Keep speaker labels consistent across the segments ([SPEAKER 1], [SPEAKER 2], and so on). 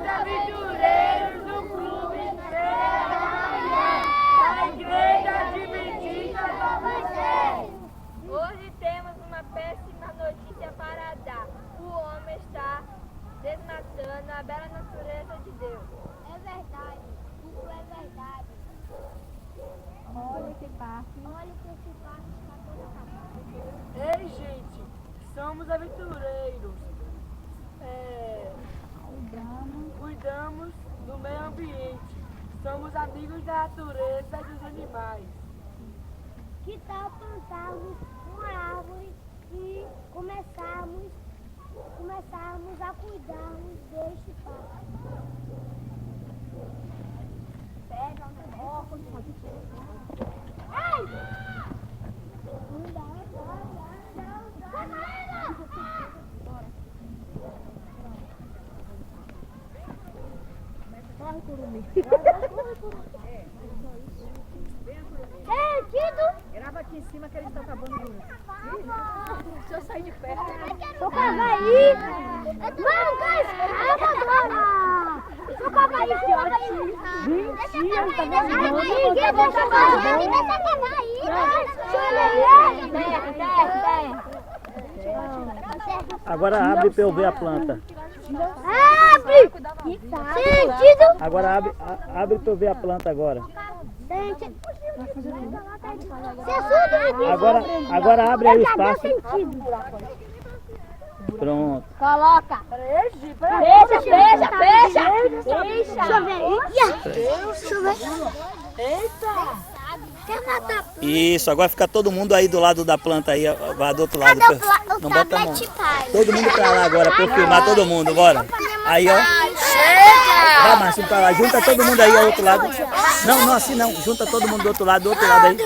[SPEAKER 1] aventureiros do Clube Estrela da Manhã, da Igreja Adventista do Amanhecer.
[SPEAKER 2] Hoje temos uma péssima notícia para dar. O homem está desmatando a bela natureza de Deus.
[SPEAKER 3] É verdade, tudo é verdade.
[SPEAKER 4] Olha esse parque.
[SPEAKER 3] Olha que esse parque está todo acabado.
[SPEAKER 1] Ei, gente, somos aventureiros. Cuidamos do meio ambiente. Somos amigos da natureza e dos animais.
[SPEAKER 3] Que tal plantarmos uma árvore e começarmos a cuidarmos deste parque? Pega o negócio. Ai!
[SPEAKER 4] Corre, curumim.
[SPEAKER 3] Tido!
[SPEAKER 4] Grava aqui em cima que eles estão acabando de luz. Deixa eu sair de perto.
[SPEAKER 3] Sou cavaí! Não, calma, dona! Sou cavaí,
[SPEAKER 4] Mentira, tá
[SPEAKER 3] ninguém deixa cavaí! Deixa cavaí!
[SPEAKER 5] Agora abre para eu ver a planta.
[SPEAKER 3] Abre! Sentido!
[SPEAKER 5] Agora abre para eu ver a planta agora. Agora abre aí o espaço. Pronto.
[SPEAKER 3] Coloca! Fecha! Deixa eu ver!
[SPEAKER 1] Eita!
[SPEAKER 3] Quer matar?
[SPEAKER 5] Isso, agora fica todo mundo aí do lado da planta aí, vai do outro lado. Não bota a mão. Todo mundo pra lá agora, pra eu filmar todo mundo, bora. Aí, ó. Vai, Márcio, pra lá. Junta todo mundo aí ao outro lado. Não, assim não. Junta todo mundo do outro lado aí.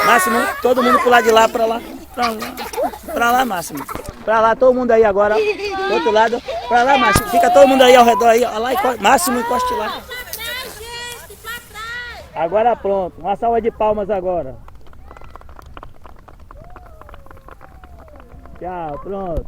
[SPEAKER 5] Máximo, todo mundo pro lado de lá, pra lá. Pra lá, Máximo. Pra lá, todo mundo aí agora. Do outro lado. Pra lá, Máximo. Fica todo mundo aí ao redor aí. Ó, lá, Máximo, encoste lá. Agora pronto. Uma salva de palmas agora. Tchau, pronto.